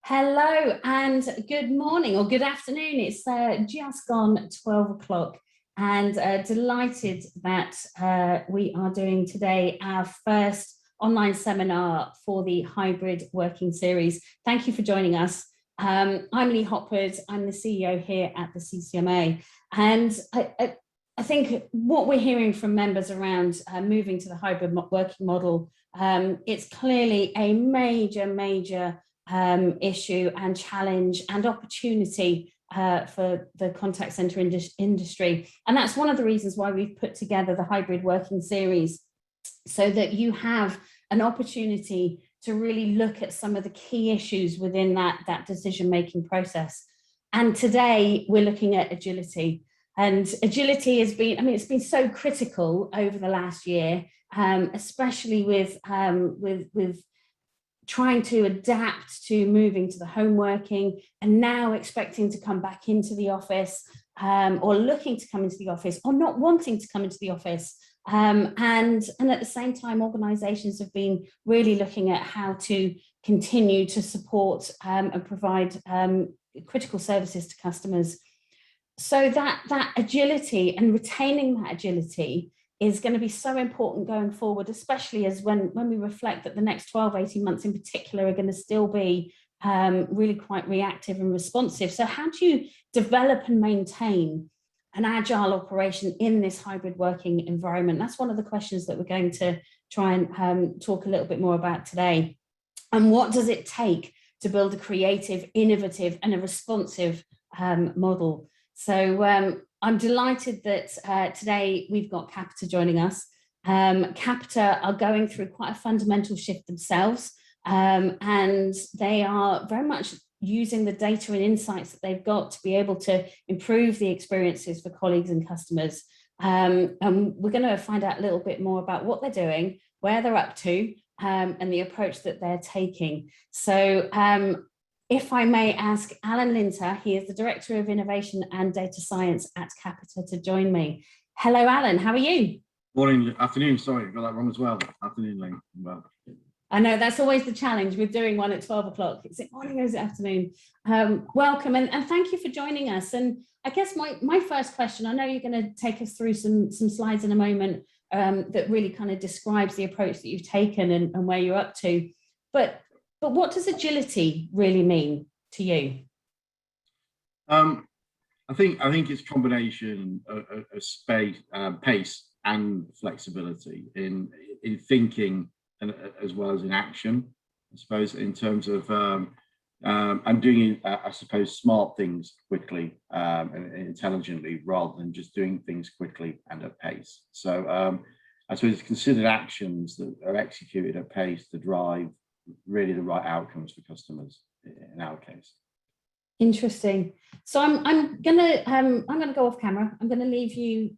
Hello and good morning or good afternoon. It's just gone 12 o'clock and delighted that we are doing today our first online seminar for the hybrid working series. Thank you for joining us. I'm Lee Hopwood. I'm the CEO here at the CCMA, and I think what we're hearing from members around moving to the hybrid working model, it's clearly a major issue and challenge and opportunity for the contact center industry. And that's one of the reasons why we've put together the hybrid working series, so that you have an opportunity to really look at some of the key issues within that decision-making process. And today we're looking at agility. And agility has been, it's been so critical over the last year, especially with trying to adapt to moving to the home working and now expecting to come back into the office, or looking to come into the office or not wanting to come into the office. And at the same time, organizations have been really looking at how to continue to support and provide critical services to customers. So that agility and retaining that agility is going to be so important going forward, especially as when we reflect that the next 12, 18 months in particular are going to still be really quite reactive and responsive. So how do you develop and maintain an agile operation in this hybrid working environment? That's one of the questions that we're going to try and talk a little bit more about today. And what does it take to build a creative, innovative and a responsive model? So I'm delighted that today we've got Capita joining us. Capita are going through quite a fundamental shift themselves, and they are very much using the data and insights that they've got to be able to improve the experiences for colleagues and customers. And we're going to find out a little bit more about what they're doing, where they're up to, and the approach that they're taking. So if I may ask Alan Linter, he is the Director of Innovation and Data Science at Capita, to join me. Hello, Alan, how are you? Morning, afternoon, sorry, got that wrong as well. Afternoon, Lee. Well. I know that's always the challenge with doing one at 12 o'clock. Is it morning or is it afternoon? Welcome and thank you for joining us. And I guess my first question, I know you're going to take us through some slides in a moment that really kind of describes the approach that you've taken and where you're up to. But what does agility really mean to you? I think it's a combination of space, pace and flexibility in thinking and as well as in action, I suppose, in terms of I'm doing, I suppose, smart things quickly and intelligently rather than just doing things quickly and at pace. So I suppose considered actions that are executed at pace to drive really the right outcomes for customers in our case. Interesting. So I'm gonna go off camera. I'm gonna leave you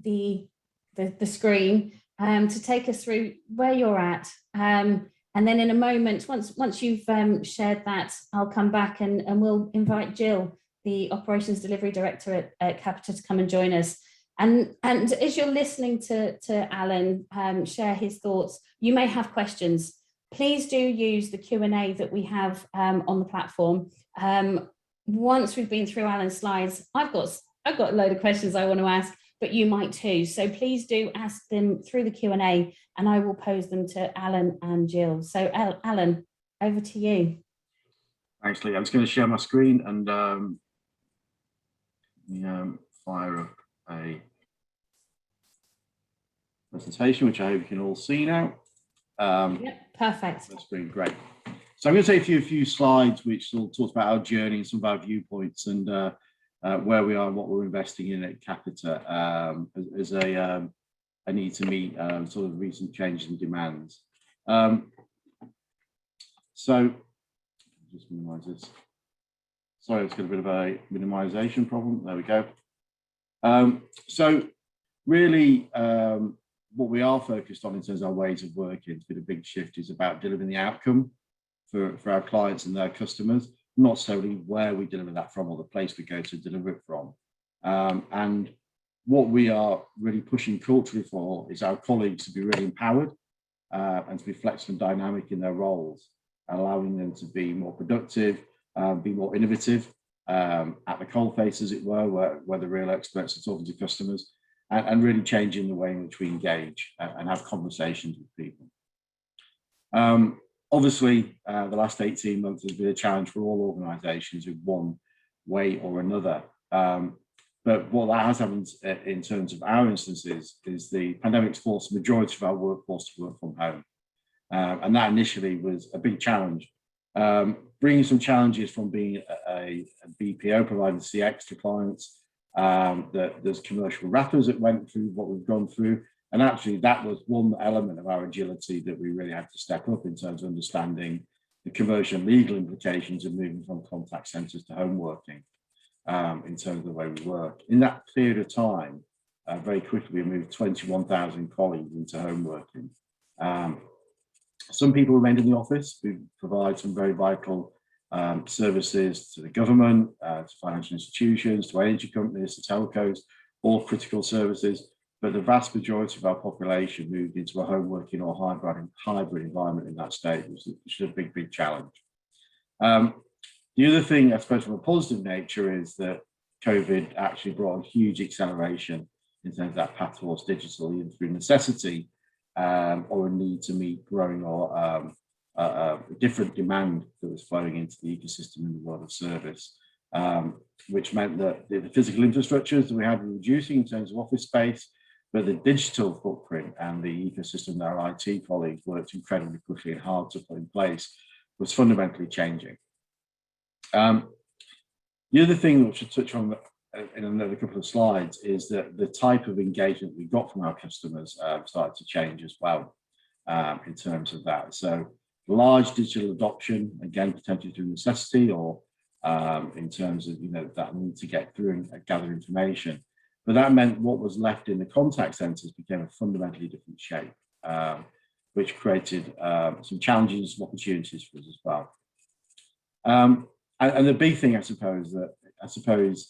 the screen to take us through where you're at, and then in a moment, once you've shared that, I'll come back and we'll invite Gill, the Operations Delivery Director at Capita, to come and join us. And as you're listening to Alan share his thoughts, you may have questions. Please do use the Q&A that we have on the platform. Once we've been through Alan's slides, I've got a load of questions I want to ask, but you might too. So please do ask them through the Q&A and I will pose them to Alan and Gill. So Alan, over to you. Thanks, Lee. I'm just going to share my screen and fire up a presentation, which I hope you can all see now. Yep, perfect. That's been great. So I'm going to take you a few slides which will talk about our journey and some of our viewpoints and where we are and what we're investing in at Capita as a need to meet sort of recent changes in demands. So just minimize this. Sorry, it's got a bit of a minimization problem. There we go. So really, what we are focused on in terms of our ways of working, it's been a big shift, is about delivering the outcome for our clients and their customers, not solely where we deliver that from or the place we go to deliver it from. And what we are really pushing culturally for is our colleagues to be really empowered and to be flexible and dynamic in their roles. allowing them to be more productive, be more innovative, at the coalface, as it were, where the real experts are talking to customers, and really changing the way in which we engage and have conversations with people. Obviously, the last 18 months has been a challenge for all organisations in one way or another. But what that has happened in terms of our instances is the pandemic's forced the majority of our workforce to work from home. And that initially was a big challenge, bringing some challenges from being a BPO providing CX to clients. There's commercial wrappers that went through what we've gone through. And actually, that was one element of our agility that we really had to step up in terms of understanding the commercial and legal implications of moving from contact centres to home working in terms of the way we work. In that period of time, very quickly, we moved 21,000 colleagues into home working. Some people remained in the office. We provide some very vital services to the government, to financial institutions, to energy companies, to telcos, all critical services. But the vast majority of our population moved into a home working or hybrid environment in that state, which is a big, big challenge. The other thing, I suppose, from a positive nature is that COVID actually brought a huge acceleration in terms of that path towards digital, either through necessity or a need to meet growing or different demand that was flowing into the ecosystem in the world of service, which meant that the physical infrastructures that we had were reducing in terms of office space, but the digital footprint and the ecosystem that our IT colleagues worked incredibly quickly and hard to put in place was fundamentally changing. The other thing which I'll touch on in another couple of slides is that the type of engagement we got from our customers started to change as well in terms of that. So large digital adoption, again, potentially through necessity or in terms of that need to get through and gather information. But that meant what was left in the contact centres became a fundamentally different shape, which created some challenges and some opportunities for us as well. And the big thing, I suppose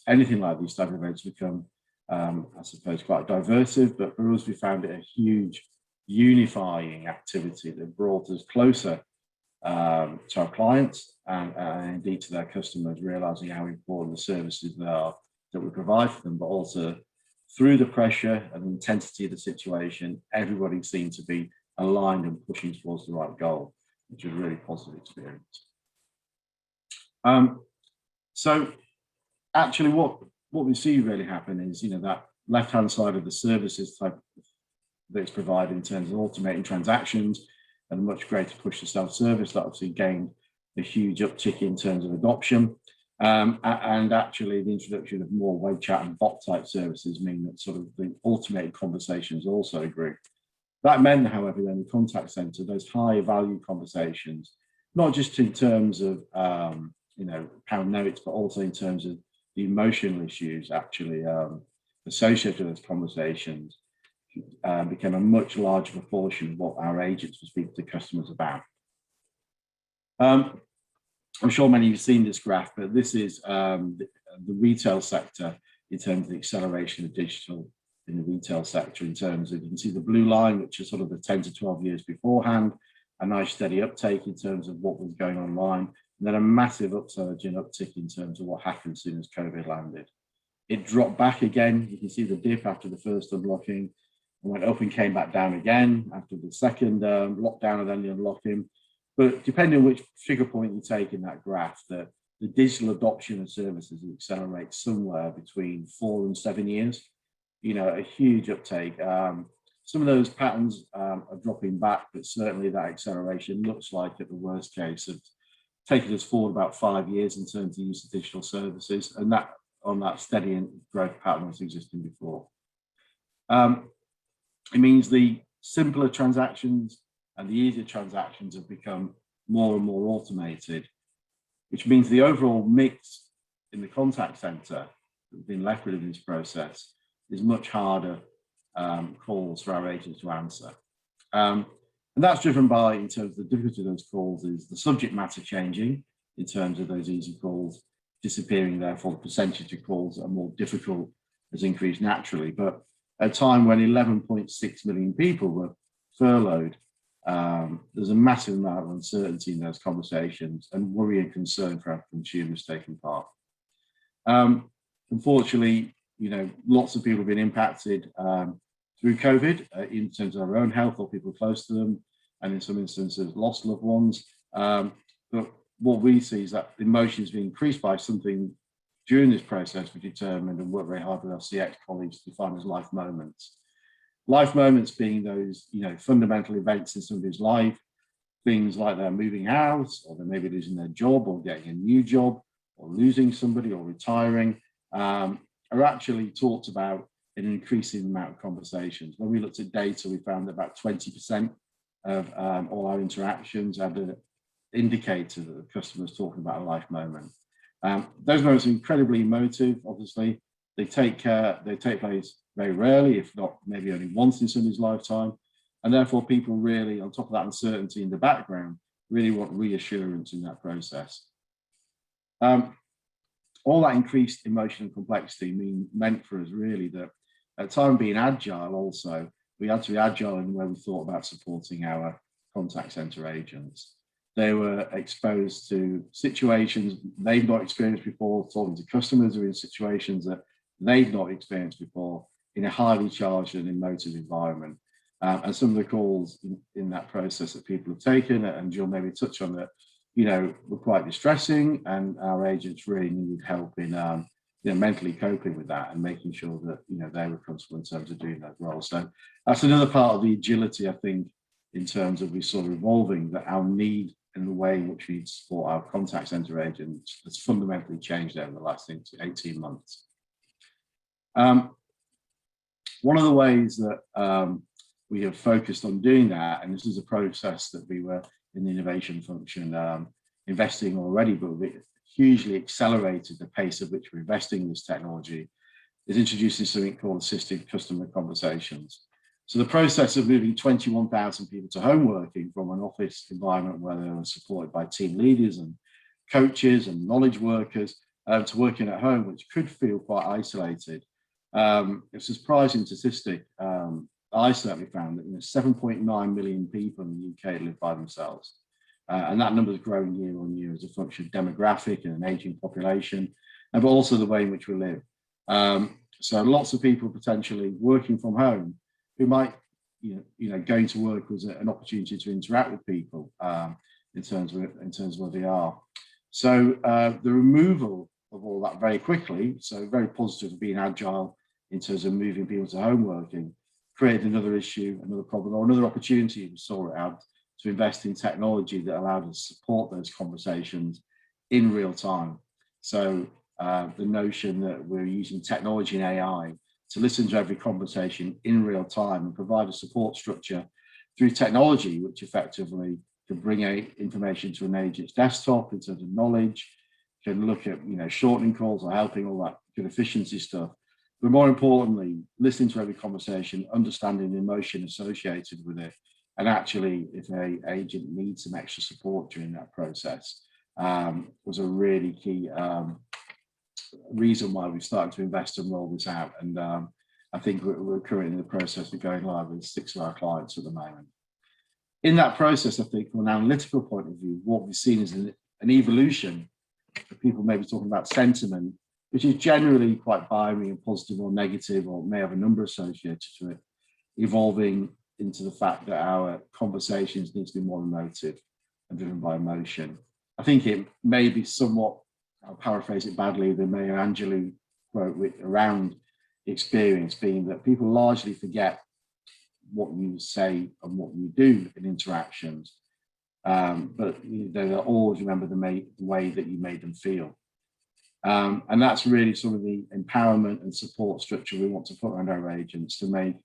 anything like these type of events become, I suppose, quite diversive, but for us, we found it a huge unifying activity that brought us closer to our clients and indeed to their customers, realising how important the services that we provide for them, but also through the pressure and the intensity of the situation, everybody seemed to be aligned and pushing towards the right goal, which was a really positive experience. So actually what we see really happen is, that left-hand side of the services type that it's provided in terms of automating transactions and a much greater push to self-service, that obviously gained a huge uptick in terms of adoption. And actually the introduction of more web chat and bot type services mean that sort of the automated conversations also grew. That meant, however, then the contact centre, those high value conversations, not just in terms of pound notes, but also in terms of the emotional issues actually associated with those conversations, became a much larger proportion of what our agents were speaking to customers about. I'm sure many of you have seen this graph, but this is the retail sector in terms of the acceleration of digital in the retail sector, in terms of, you can see the blue line, which is sort of the 10 to 12 years beforehand, a nice steady uptake in terms of what was going online, and then a massive upsurge and uptick in terms of what happened as soon as COVID landed. It dropped back again. You can see the dip after the first unlocking, and went up and came back down again after the second lockdown and then the unlocking. But depending on which figure point you take in that graph, the digital adoption of services accelerates somewhere between 4 and 7 years. A huge uptake. Some of those patterns are dropping back, but certainly that acceleration looks like, at the worst case, of taking us forward about 5 years in terms of use of digital services, and that on that steady growth pattern was existing before. It means the simpler transactions and the easier transactions have become more and more automated, which means the overall mix in the contact centre that we've been left with in this process is much harder calls for our agents to answer. And that's driven by, in terms of the difficulty of those calls, is the subject matter changing in terms of those easy calls disappearing, therefore the percentage of calls that are more difficult has increased naturally. But at a time when 11.6 million people were furloughed, There's a massive amount of uncertainty in those conversations and worry and concern for our consumers taking part. Unfortunately, lots of people have been impacted through COVID in terms of their own health or people close to them, and in some instances lost loved ones. But what we see is that emotion is being increased by something during this process we determined and worked very hard with our CX colleagues to define as life moments. Life moments being those, fundamental events in somebody's life, things like they're moving house, or they may be losing their job, or getting a new job, or losing somebody, or retiring, are actually talked about in an increasing amount of conversations. When we looked at data, we found that about 20% of all our interactions had an indicator that the customer was talking about a life moment. Those moments are incredibly emotive, obviously. They take place very rarely, if not maybe only once in somebody's lifetime. And therefore, people really, on top of that uncertainty in the background, really want reassurance in that process. All that increased emotion and complexity meant for us really that at the time being agile also, we had to be agile in the way we thought about supporting our contact center agents. They were exposed to situations they've not experienced before, talking to customers who are in situations that they've not experienced before in a highly charged and emotive environment. And some of the calls in that process that people have taken, and Jill maybe touch on that, were quite distressing, and our agents really needed help in mentally coping with that and making sure that they were comfortable in terms of doing that role. So that's another part of the agility, I think, in terms of we sort of evolving, that our need and the way in which we support our contact center agents has fundamentally changed over the last 18 months. One of the ways that we have focused on doing that, and this is a process that we were in the innovation function investing already, but we hugely accelerated the pace at which we're investing in this technology, is introducing something called assisted customer conversations. So the process of moving 21,000 people to home working from an office environment where they were supported by team leaders and coaches and knowledge workers to working at home, which could feel quite isolated. It's a surprising statistic. I certainly found that 7.9 million people in the UK live by themselves. And that number is growing year on year as a function of demographic and an aging population, but also the way in which we live. So lots of people potentially working from home who might, going to work was an opportunity to interact with people in terms of where they are. So the removal of all that very quickly, so very positive of being agile in terms of moving people to home working, created another issue, another problem, or another opportunity we saw it out to invest in technology that allowed us to support those conversations in real time. So the notion that we're using technology and AI to listen to every conversation in real time and provide a support structure through technology, which effectively can bring information to an agent's desktop in terms of knowledge, can look at shortening calls or helping all that good efficiency stuff. But more importantly, listening to every conversation, understanding the emotion associated with it, and actually, if an agent needs some extra support during that process, was a really key reason why we started to invest and roll this out. And I think we're currently in the process of going live with 6 of our clients at the moment. In that process, I think from an analytical point of view, what we've seen is an evolution of people maybe talking about sentiment, which is generally quite binary and positive or negative, or may have a number associated to it, evolving into the fact that our conversations need to be more emotive and driven by emotion. I think it may be somewhat, I'll paraphrase it badly, the Maya Angelou quote around experience being that people largely forget what you say and what you do in interactions, but they'll always remember the way that you made them feel. And that's really sort of the empowerment and support structure we want to put around our agents to make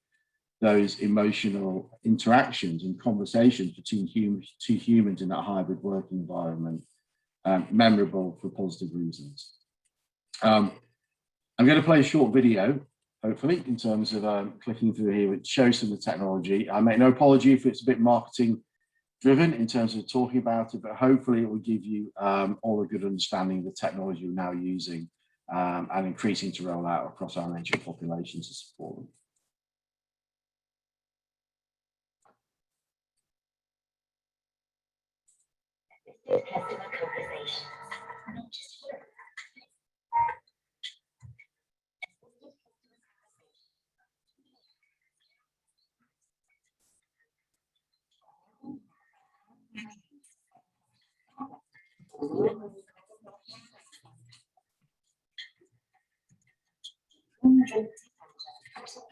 those emotional interactions and conversations between two humans in that hybrid working environment memorable for positive reasons. I'm going to play a short video, hopefully, in terms of clicking through here, which shows some of the technology. I make no apology if it's a bit marketing driven in terms of talking about it, but hopefully it will give you all a good understanding of the technology we're now using and increasing to roll out across our agent population to support them.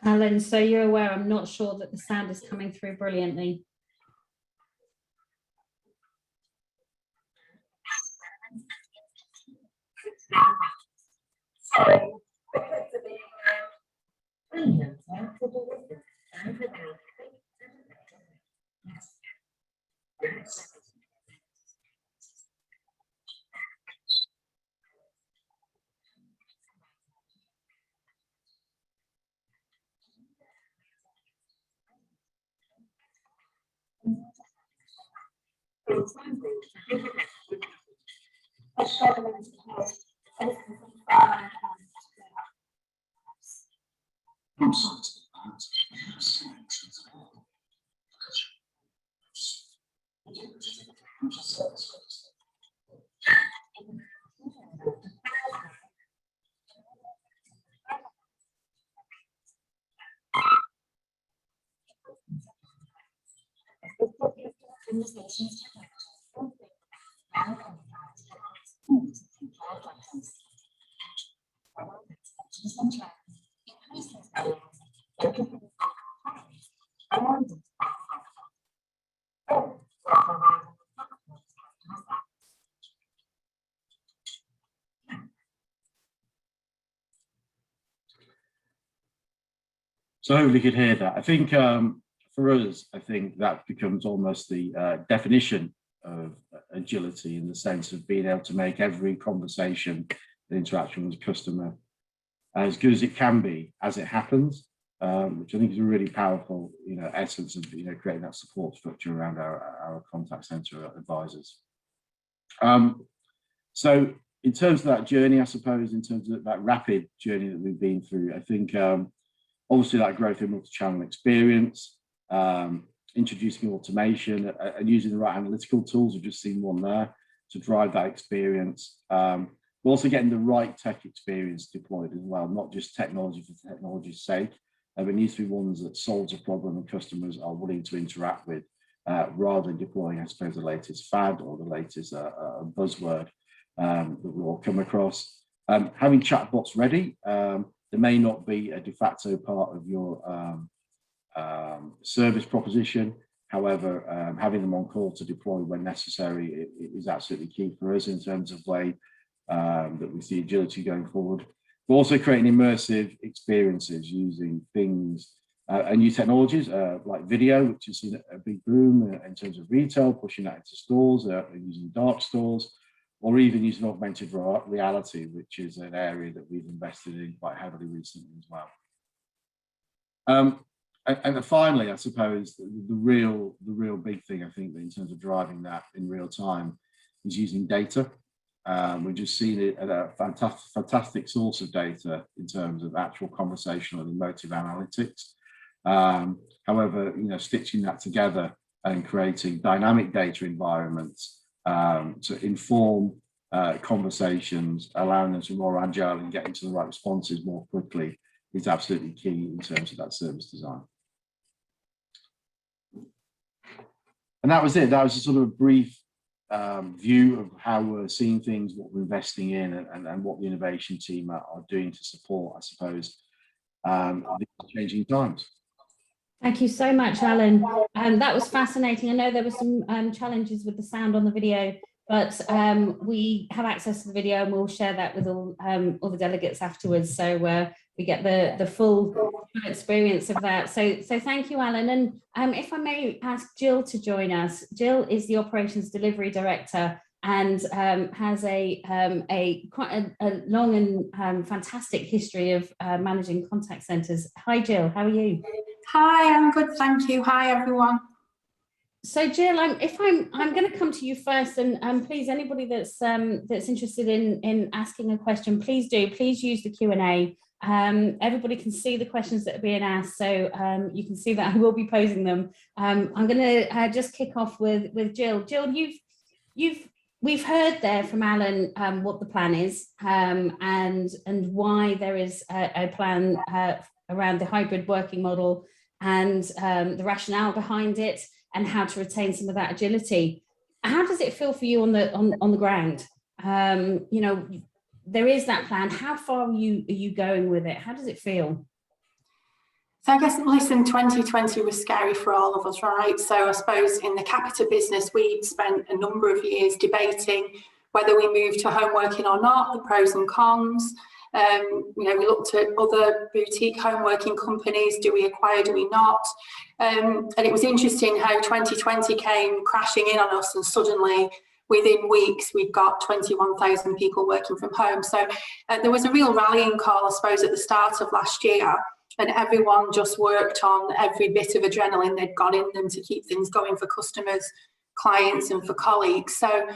Alan, so you're aware, I'm not sure that the sound is coming through brilliantly. So hopefully you could hear that. I think for us, I think that becomes almost the definition of agility, in the sense of being able to make every conversation and interaction with the customer as good as it can be as it happens, which I think is a really powerful, essence of creating that support structure around our contact center advisors. So in terms of that journey, I suppose, in terms of that rapid journey that we've been through, I think obviously that growth in multi-channel experience, introducing automation and using the right analytical tools. We've just seen one there to drive that experience. But also getting the right tech experience deployed as well, not just technology for technology's sake. It needs to be ones that solves a problem and customers are willing to interact with, rather than deploying, I suppose, the latest fad or the latest buzzword that we all come across. Having chatbots ready. There may not be a de facto part of your service proposition. However, having them on call to deploy when necessary is absolutely key for us in terms of way that we see agility going forward. But also creating immersive experiences using things and new technologies like video, which has seen a big boom in terms of retail, pushing that into stores, using dark stores, or even using augmented reality, which is an area that we've invested in quite heavily recently as well. And finally, I suppose the real big thing, I think, in terms of driving that in real time is using data. We've just seen it at a fantastic source of data in terms of actual conversational and emotive analytics. However, stitching that together and creating dynamic data environments to inform conversations, allowing them to be more agile and getting to the right responses more quickly is absolutely key in terms of that service design. And that was it. That was a sort of a brief view of how we're seeing things, what we're investing in, and what the innovation team are doing to support, I suppose, these changing times. Thank you so much, Alan. That was fascinating. I know there were some challenges with the sound on the video, but we have access to the video and we'll share that with all the delegates afterwards, so we get the full experience of that. So thank you, Alan. And if I may ask Gill to join us. Gill is the Operations Delivery Director and has quite a long and fantastic history of managing contact centres. Hi, Gill. How are you? Hi, I'm good, thank you. Hi, everyone. So, Gill, I'm going to come to you first, and please, anybody that's interested in asking a question, please use the Q&A. Everybody can see the questions that are being asked, so you can see that I will be posing them. I'm going to just kick off with Gill. Gill, you've we've heard there from Alan what the plan is, and why there is a plan around the hybrid working model, and the rationale behind it, and how to retain some of that agility. How does it feel for you on the ground? You know, there is that plan. How far are you going with it? How does it feel? So I guess, listen, 2020 was scary for all of us, right? So I suppose in the Capita business, we'd spent a number of years debating whether we moved to home working or not, the pros and cons. You know, we looked at other boutique home working companies. Do we acquire, do we not? And it was interesting how 2020 came crashing in on us, and suddenly within weeks, we've got 21,000 people working from home. So there was a real rallying call, I suppose, at the start of last year. And everyone just worked on every bit of adrenaline they'd got in them to keep things going for customers, clients, and for colleagues. So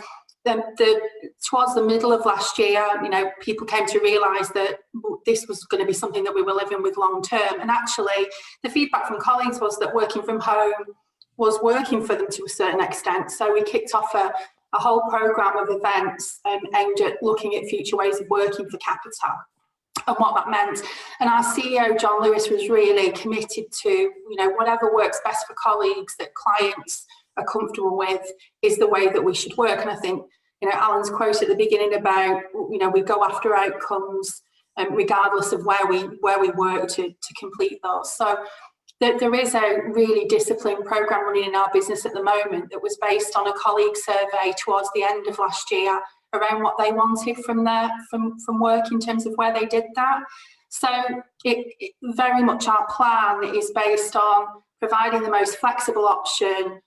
towards the middle of last year, you know, people came to realise that this was going to be something that we were living with long term. And actually, the feedback from colleagues was that working from home was working for them to a certain extent. So we kicked off a whole programme of events aimed at looking at future ways of working for Capita and what that meant. And our CEO, John Lewis, was really committed to, you know, whatever works best for colleagues that clients are comfortable with is the way that we should work. And I think, you know, Alan's quote at the beginning about, you know, we go after outcomes regardless of where we work to complete those. So there is a really disciplined programme running in our business at the moment that was based on a colleague survey towards the end of last year around what they wanted from work in terms of where they did that. So it very much our plan is based on providing the most flexible option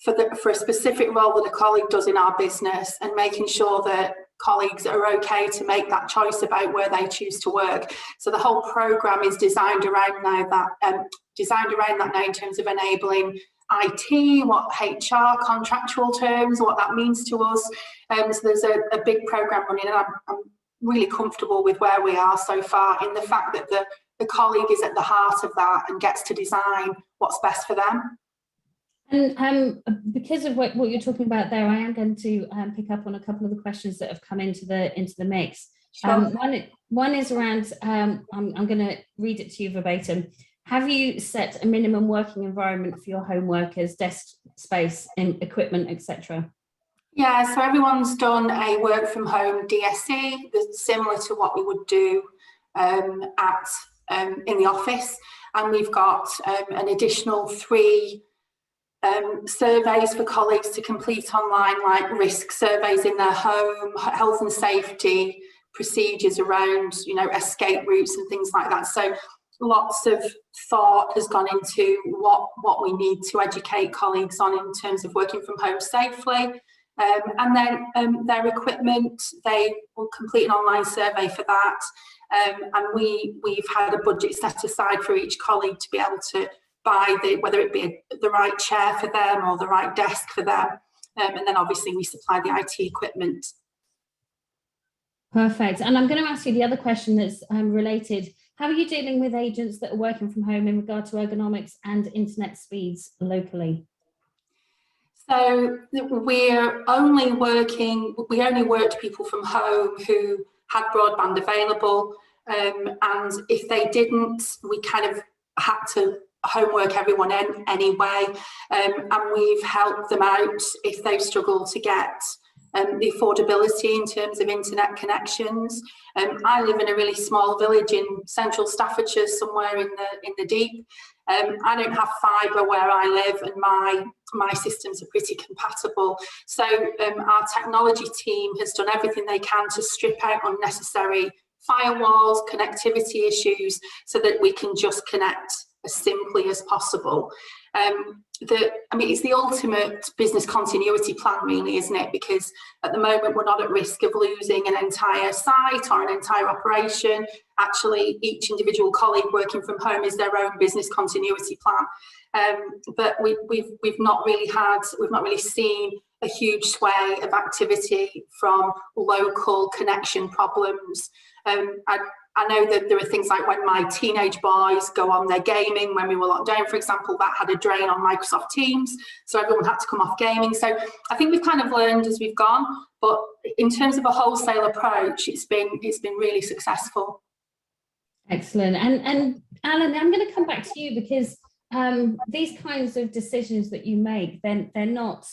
for a specific role that a colleague does in our business, and making sure that colleagues are okay to make that choice about where they choose to work. So the whole programme is designed around that now in terms of enabling IT, what HR contractual terms, what that means to us. So there's a big programme running, and I'm really comfortable with where we are so far, in the fact that the colleague is at the heart of that and gets to design what's best for them. And because of what you're talking about there, I am going to pick up on a couple of the questions that have come into the mix. Sure. One is around, I'm going to read it to you verbatim. Have you set a minimum working environment for your home workers, desk space and equipment, etc.? Yeah, so everyone's done a work from home DSE that's similar to what we would do in the office. And we've got an additional 3 surveys for colleagues to complete online, like risk surveys in their home, health and safety procedures around, you know, escape routes and things like that. So lots of thought has gone into what we need to educate colleagues on in terms of working from home safely. And then their equipment, they will complete an online survey for that. And we've had a budget set aside for each colleague to be able to buy whether it be the right chair for them or the right desk for them. And then obviously we supply the IT equipment. Perfect. And I'm going to ask you the other question that's related. How are you dealing with agents that are working from home in regard to ergonomics and internet speeds locally? So we only worked people from home who had broadband available. And if they didn't, we kind of had to homework everyone in anyway. And we've helped them out if they've struggled to get the affordability in terms of internet connections. I live in a really small village in central Staffordshire, somewhere in the deep. I don't have fibre where I live, and my systems are pretty compatible. So our technology team has done everything they can to strip out unnecessary firewalls, connectivity issues, so that we can just connect as simply as possible. It's the ultimate business continuity plan, really, isn't it? Because at the moment we're not at risk of losing an entire site or an entire operation. Actually, each individual colleague working from home is their own business continuity plan. But we've not really seen a huge sway of activity from local connection problems. I know that there are things like when my teenage boys go on their gaming, when we were locked down, for example, that had a drain on Microsoft Teams, so everyone had to come off gaming. So I think we've kind of learned as we've gone, but in terms of a wholesale approach, it's been really successful. Excellent. And Alan, I'm going to come back to you, because these kinds of decisions that you make, then they're not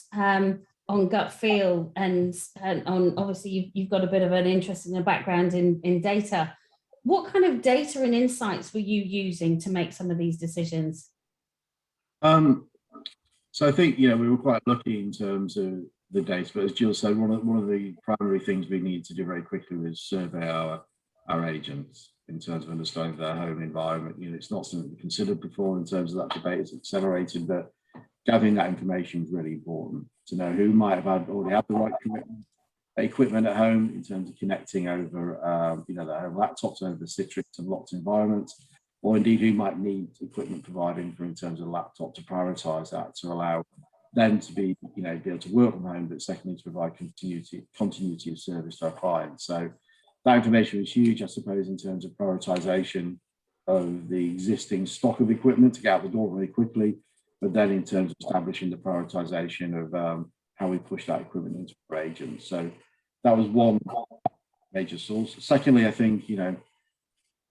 on gut feel, and on, obviously you've got a bit of an interest in a background in data. What kind of data and insights were you using to make some of these decisions? So I think, we were quite lucky in terms of the data, but as Gill said, one of the primary things we need to do very quickly was survey our agents in terms of understanding their home environment. It's not something we considered before in terms of that debate. It's accelerated, but gathering that information is really important to know who might have already had the right equipment at home in terms of connecting over, their home laptops over Citrix and locked environments, or indeed who might need equipment providing in terms of laptop, to prioritise that to allow them to be able to work from home, but secondly to provide continuity of service to our clients. So that information was huge, I suppose, in terms of prioritisation of the existing stock of equipment to get out the door very quickly, but then in terms of establishing the prioritisation of how we push that equipment into our agents. So that was one major source. Secondly, I think,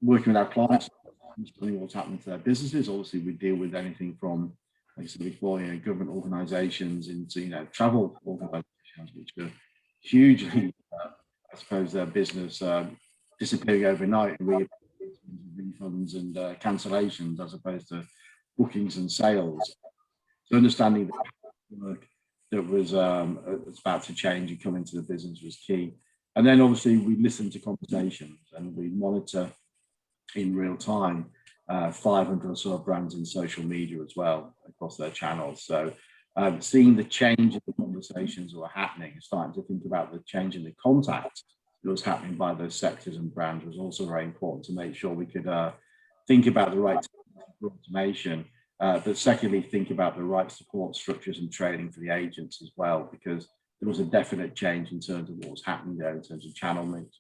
working with our clients, understanding what's happening to their businesses. Obviously, we deal with anything from, like I said before, government organisations into, travel organisations, which are hugely, I suppose, their business disappearing overnight, and refunds and cancellations as opposed to bookings and sales. So understanding the work that was about to change and come into the business was key. And then obviously we listen to conversations and we monitor in real time 500 or so brands in social media as well across their channels. So seeing the change in the conversations that were happening, starting to think about the change in the contact that was happening by those sectors and brands was also very important to make sure we could think about the right automation. But secondly, think about the right support structures and training for the agents as well, because there was a definite change in terms of what was happening there in terms of channel mix.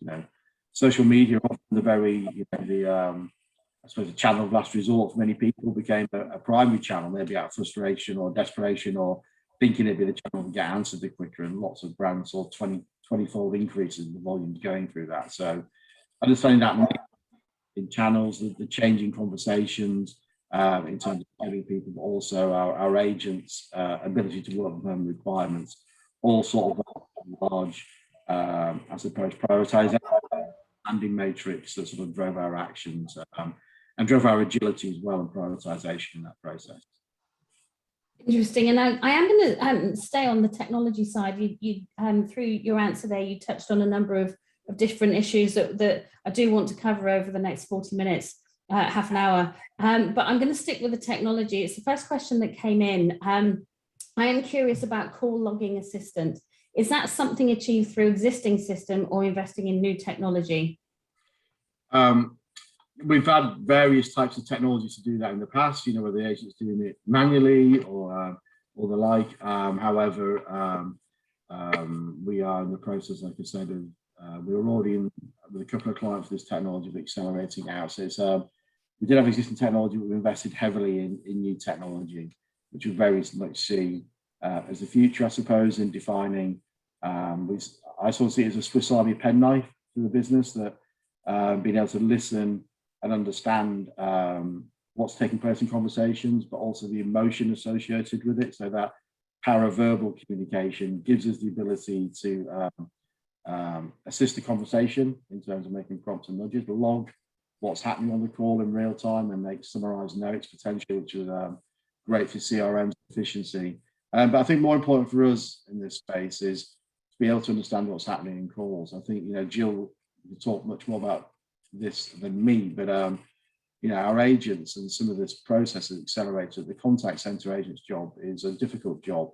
Social media, often the very, I suppose, the channel of last resort for many people, became a primary channel, maybe out of frustration or desperation, or thinking it'd be the channel to get answered a bit quicker. And lots of brands saw 20-fold increases in the volumes going through that. So understanding that in channels, the changing conversations, in terms of giving people, but also our agents' ability to work from home requirements, all sort of large, I suppose, prioritization, landing matrix that sort of drove our actions and drove our agility as well and prioritization in that process. Interesting. And I am going to stay on the technology side. You through your answer there, you touched on a number of different issues that I do want to cover over the next 40 minutes. Half an hour, but I'm going to stick with the technology. It's the first question that came in. I am curious about call logging assistant. Is that something achieved through existing system or investing in new technology? We've had various types of technology to do that in the past, whether the agent's doing it manually or the like. However, we are in the process, like I said, of we were already in with a couple of clients with this technology of accelerating out. So it's we did have existing technology, but we invested heavily in new technology, which we very much see as the future, I suppose, in defining. I sort of see it as a Swiss Army penknife for the business, that being able to listen and understand what's taking place in conversations, but also the emotion associated with it. So that paraverbal communication gives us the ability to assist the conversation in terms of making prompts and nudges, log what's happening on the call in real time, and make summarized notes potentially, which is great for CRM efficiency. But I think more important for us in this space is to be able to understand what's happening in calls. I think, Gill will talk much more about this than me, but our agents and some of this process has accelerated. The contact center agent's job is a difficult job,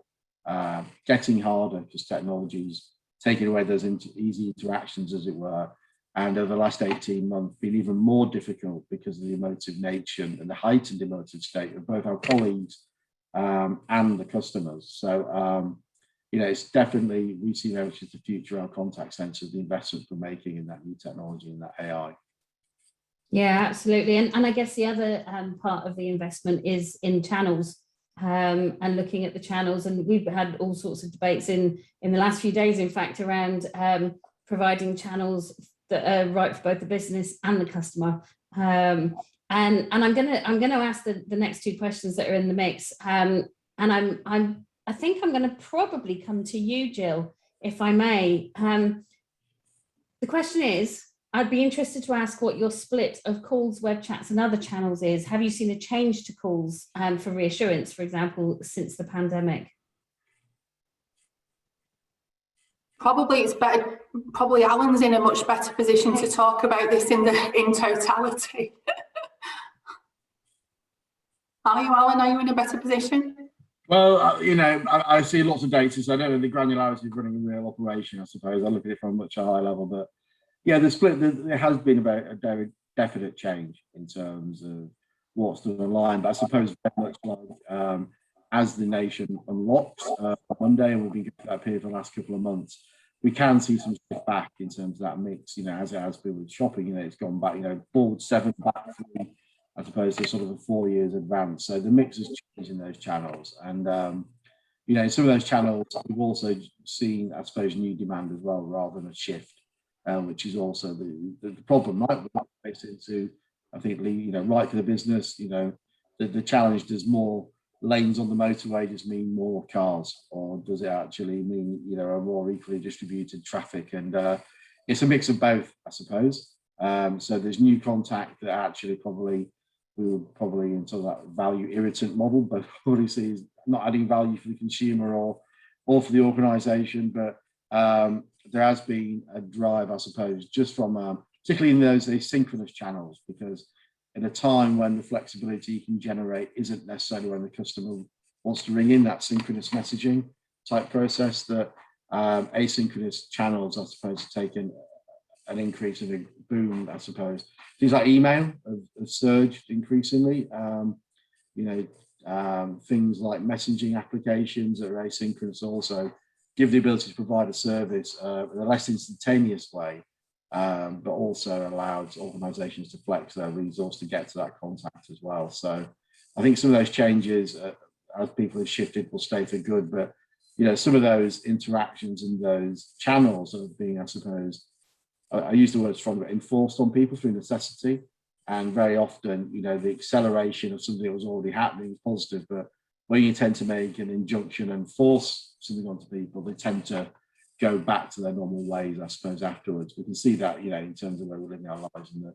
getting harder because technology's taking away those easy interactions, as it were. And over the last 18 months, been even more difficult because of the emotive nature and the heightened emotive state of both our colleagues and the customers. So, it's definitely, we see that which is the future of our contact centers, the investment we're making in that new technology and that AI. Yeah, absolutely. And I guess the other part of the investment is in channels, and looking at the channels. And we've had all sorts of debates in the last few days, in fact, around providing channels that are right for both the business and the customer. And I'm gonna ask the next two questions that are in the mix. And I think I'm gonna probably come to you, Gill, if I may. The question is, I'd be interested to ask what your split of calls, web chats and other channels is. Have you seen a change to calls for reassurance, for example, since the pandemic? Probably it's better. Probably Alan's in a much better position to talk about this in totality. Are you, Alan? Are you in a better position? Well, you know, I see lots of data, so I don't know the granularity of running a real operation, I suppose. I look at it from a much higher level, but yeah, the split, there has been about a very definite change in terms of what's done online, but I suppose very much like as the nation unlocks on Monday, and we've been going through that period for the last couple of months, we can see some shift back in terms of that mix, you know, as it has been with shopping, you know, it's gone back, you know, forward 7 back 3, as opposed to sort of a 4 years advance. So the mix has changed in those channels. And, you know, some of those channels, we've also seen, I suppose, new demand as well, rather than a shift, which is also the problem, right? We're faced into, I think, you know, right for the business, you know, the challenge, does more lanes on the motorway just mean more cars, or does it actually mean, you know, a more equally distributed traffic? And it's a mix of both, I suppose. So there's new contact that actually we would probably into that value irritant model, but probably see is not adding value for the consumer or for the organisation. But there has been a drive, I suppose, just from particularly in those asynchronous channels, because in a time when the flexibility you can generate isn't necessarily when the customer wants to ring in, that synchronous messaging type process, that asynchronous channels, I suppose, have taken an increase of a boom, I suppose. Things like email have surged increasingly. You know, things like messaging applications that are asynchronous also give the ability to provide a service in a less instantaneous way, but also allows organisations to flex their resource to get to that contact as well. So I think some of those changes, as people have shifted, will stay for good. But, you know, some of those interactions and those channels are being, I suppose, I use the word strong, but enforced on people through necessity. And very often, you know, the acceleration of something that was already happening is positive, but when you tend to make an injunction and force something onto people, they tend to go back to their normal ways, I suppose, afterwards. We can see that, you know, in terms of where we're living our lives. And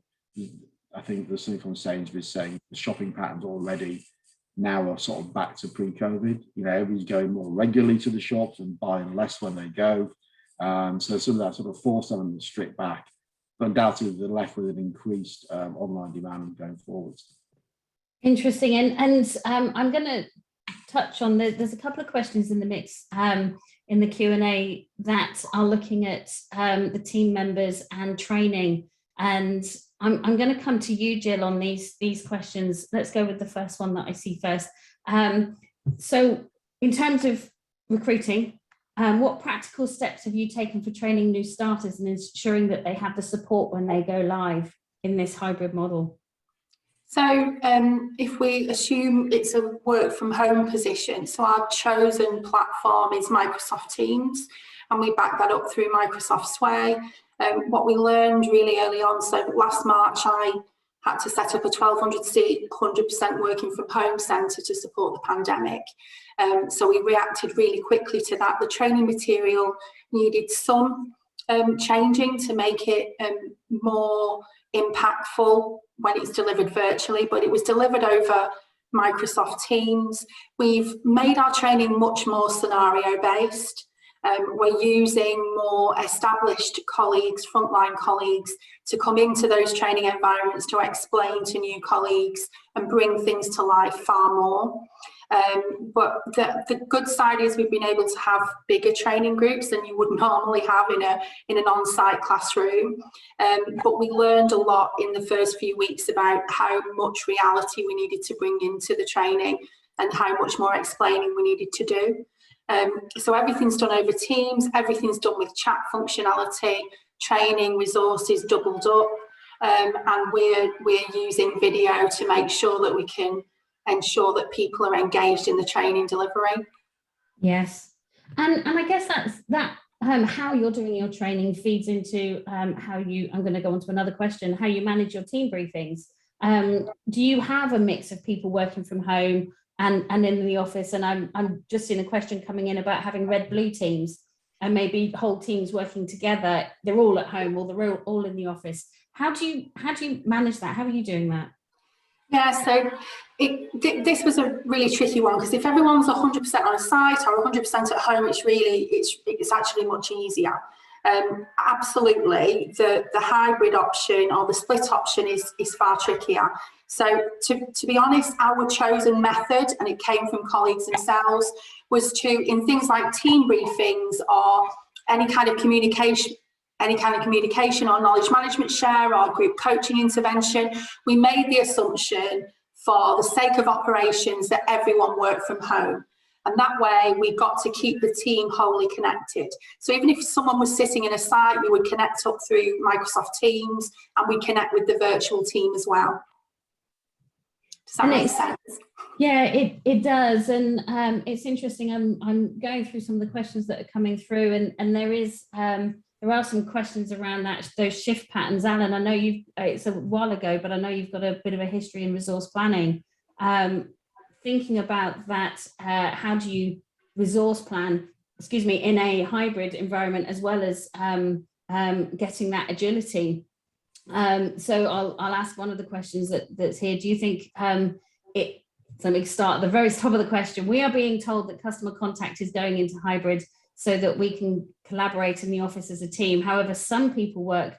I think there's something from Sainsbury's saying the shopping patterns already now are sort of back to pre-COVID. You know, everybody's going more regularly to the shops and buying less when they go. So some of that sort of forced element stripped back, but undoubtedly they're left with an increased online demand going forwards. Interesting. And I'm going to touch on there's a couple of questions in the mix in the Q&A that are looking at the team members and training. And I'm going to come to you, Gill, on these questions. Let's go with the first one that I see first. So in terms of recruiting, what practical steps have you taken for training new starters and ensuring that they have the support when they go live in this hybrid model? So if we assume it's a work from home position, so our chosen platform is Microsoft Teams, and we back that up through Microsoft Sway. What we learned really early on, so last March I had to set up a 1,200 seat, 100% working from home centre to support the pandemic. So we reacted really quickly to that. The training material needed some changing to make it more impactful when it's delivered virtually, but it was delivered over Microsoft Teams. We've made our training much more scenario based. We're using more established colleagues, frontline colleagues, to come into those training environments to explain to new colleagues and bring things to life far more. But the good side is we've been able to have bigger training groups than you would normally have in an on-site classroom. But we learned a lot in the first few weeks about how much reality we needed to bring into the training and how much more explaining we needed to do. So everything's done over Teams, everything's done with chat functionality, training resources doubled up. and we're using video to make sure that we can ensure that people are engaged in the training delivery. Yes, and I guess that how you're doing your training feeds into how you, I'm going to go on to another question, how you manage your team briefings. Do you have a mix of people working from home and in the office? And I'm just seeing a question coming in about having red-blue teams and maybe whole teams working together. They're all at home or they're all in the office. How do you manage that? How are you doing that? Yeah, so this was a really tricky one, because if everyone's 100% on a site or 100% at home, it's actually much easier. Absolutely, the hybrid option or the split option is far trickier. So to be honest, our chosen method, and it came from colleagues themselves, was to, in things like team briefings or any kind of communication or knowledge management share or group coaching intervention, we made the assumption for the sake of operations that everyone worked from home. And that way we got to keep the team wholly connected. So even if someone was sitting in a site, we would connect up through Microsoft Teams, and we connect with the virtual team as well. Does that make sense? Yeah, it does. And it's interesting. I'm going through some of the questions that are coming through, and there are some questions around those shift patterns. Alan, I know it's a while ago, but I know you've got a bit of a history in resource planning. Thinking about that, how do you resource plan, in a hybrid environment, as well as getting that agility? So I'll ask one of the questions that's here. Do you think let me start at the very top of the question. We are being told that customer contact is going into hybrid so that we can collaborate in the office as a team. However, some people work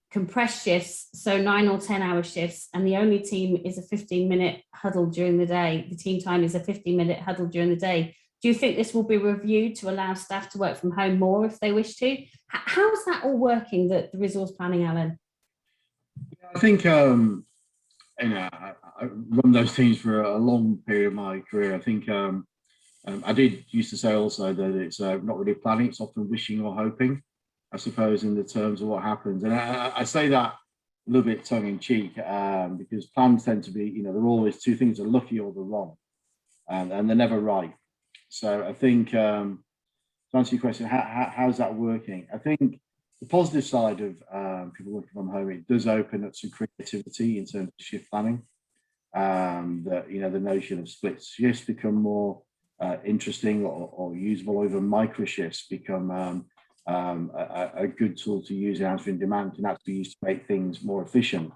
compressed shifts, so 9 or 10 hour shifts, and the only team is a 15-minute huddle during the day. The team time is a 15-minute huddle during the day. Do you think this will be reviewed to allow staff to work from home more if they wish to? How is that all working, the resource planning, Alan? I think, I run those teams for a long period of my career. I think I did used to say also that it's not really planning, it's often wishing or hoping, I suppose, in the terms of what happens. And I say that a little bit tongue in cheek, because plans tend to be, they're always two things: are lucky or they're wrong, and they're never right. So I think, to answer your question, how's that working? I think the positive side of people working from home, it does open up some creativity in terms of shift planning. That the notion of split shifts become more interesting or usable. Or even micro shifts become a good tool to use in answering demand, and that's be used to make things more efficient.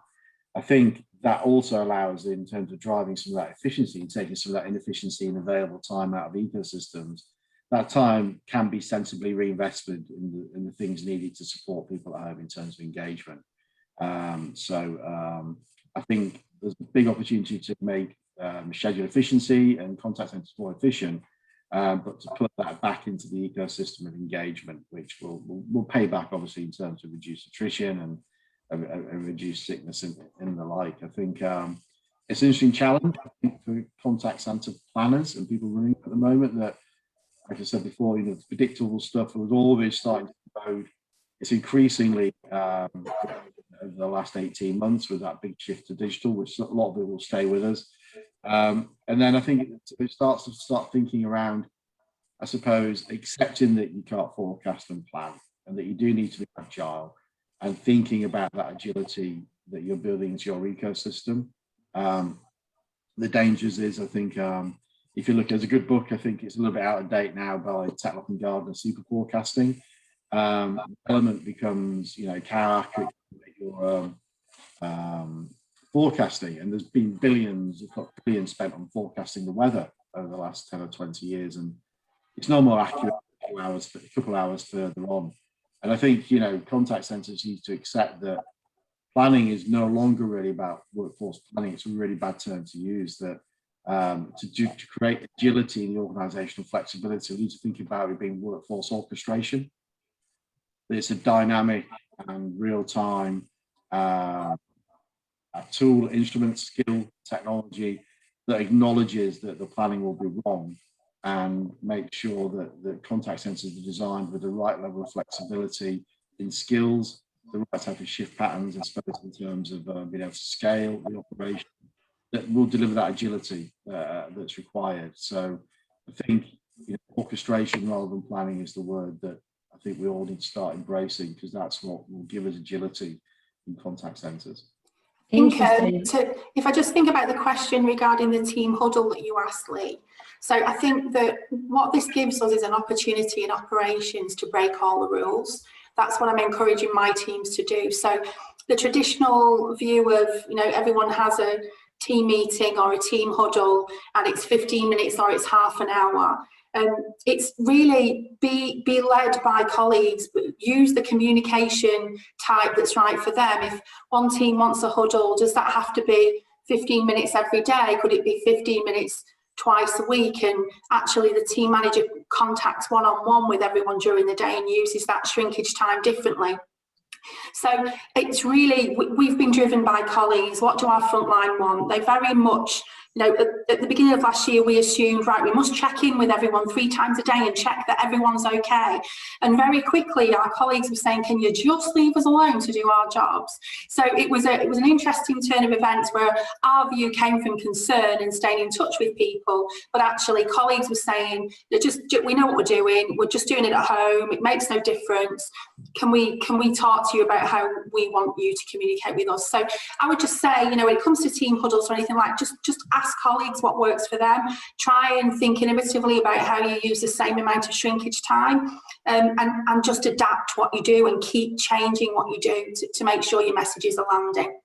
I think that also allows, in terms of driving some of that efficiency and taking some of that inefficiency and available time out of ecosystems, that time can be sensibly reinvested in the things needed to support people at home in terms of engagement. I think there's a big opportunity to make schedule efficiency and contact centers more efficient, but to put that back into the ecosystem of engagement, which will pay back, obviously, in terms of reduced attrition and reduced sickness and the like. I think it's an interesting challenge, I think, for contact center planners and people running at the moment, that, like I said before, the predictable stuff was always starting to erode. It's increasingly over the last 18 months with that big shift to digital, which a lot of it will stay with us. And then I think it starts to start thinking around, I suppose, accepting that you can't forecast and plan, and that you do need to be agile, and thinking about that agility that you're building into your ecosystem. The dangers is, I think, if you look, there's a good book, I think it's a little bit out of date now, by Tetlock and Gardner, Super Forecasting. Element becomes, how accurate your forecasting, and there's been billions, if not billions, spent on forecasting the weather over the last 10 or 20 years, and it's no more accurate a couple hours further on. And I think, contact centers need to accept that planning is no longer really about workforce planning. It's a really bad term to use. That to create agility in the organizational flexibility, we need to think about it being workforce orchestration. It's a dynamic and real-time tool, instrument, skill, technology that acknowledges that the planning will be wrong, and make sure that the contact centers are designed with the right level of flexibility in skills the right type of shift patterns, I suppose, in terms of being able to scale the operation that will deliver that agility that's required. So I think orchestration rather than planning is the word that I think we all need to start embracing, because that's what will give us agility in contact centres. If I just think about the question regarding the team huddle that you asked, Lee, so I think that what this gives us is an opportunity in operations to break all the rules. That's what I'm encouraging my teams to do. So the traditional view of, everyone has a team meeting or a team huddle and it's 15 minutes or it's half an hour. It's really be led by colleagues, but use the communication type that's right for them. If one team wants a huddle, does that have to be 15 minutes every day? Could it be 15 minutes twice a week? And actually the team manager contacts one-on-one with everyone during the day and uses that shrinkage time differently. So it's really, we've been driven by colleagues. What do our frontline want? They very much, at the beginning of last year, we assumed, right, we must check in with everyone 3 times a day and check that everyone's okay. And very quickly, our colleagues were saying, can you just leave us alone to do our jobs? So it was an interesting turn of events where our view came from concern and staying in touch with people, but actually colleagues were saying, we know what we're doing, we're just doing it at home, it makes no difference. Can we talk to you about how we want you to communicate with us? So I would just say, when it comes to team huddles or anything like, just ask colleagues what works for them. Try and think innovatively about how you use the same amount of shrinkage time, and just adapt what you do and keep changing what you do to make sure your messages are landing.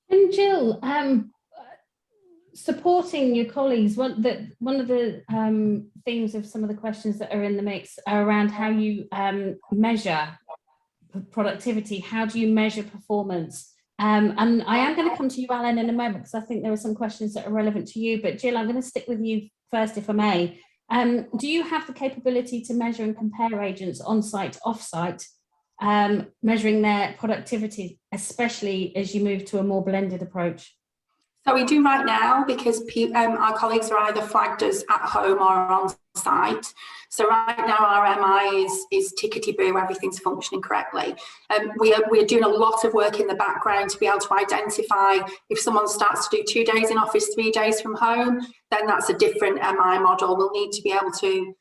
And Gill, supporting your colleagues, one of the themes of some of the questions that are in the mix are around how you measure productivity. How do you measure performance? And I am going to come to you, Alan, in a moment, because I think there are some questions that are relevant to you. But Gill, I'm going to stick with you first, if I may. Do you have the capability to measure and compare agents on-site, off-site, measuring their productivity, especially as you move to a more blended approach? So we do right now, because our colleagues are either flagged as at home or on site. So right now our MI is tickety-boo, everything's functioning correctly. We are doing a lot of work in the background to be able to identify if someone starts to do 2 days in office, 3 days from home, then that's a different MI model. We'll need to be able to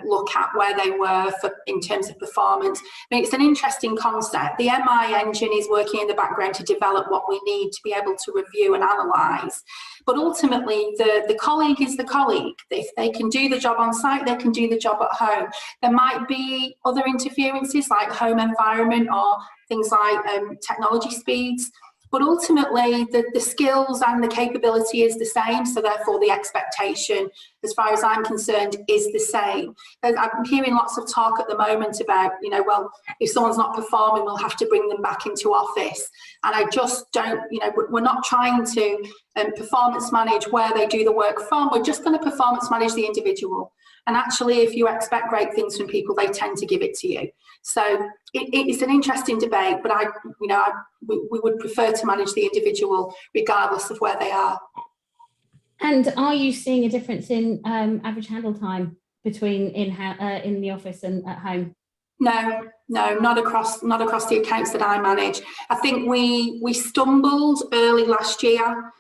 look at where they were in terms of performance. I mean, it's an interesting concept. The MI engine is working in the background to develop what we need to be able to review and analyse. But ultimately, the colleague is the colleague. If they can do the job on site, they can do the job at home. There might be other interferences like home environment or things like technology speeds. But ultimately, the skills and the capability is the same, so therefore the expectation, as far as I'm concerned, is the same. And I'm hearing lots of talk at the moment about, well, if someone's not performing, we'll have to bring them back into office. And I just don't, we're not trying to performance manage where they do the work from. We're just going to performance manage the individual. And actually, if you expect great things from people, they tend to give it to you. So it's an interesting debate, but we would prefer to manage the individual regardless of where they are. And are you seeing a difference in average handle time between in the office and at home? No, not across the accounts that I manage. I think we stumbled early last year.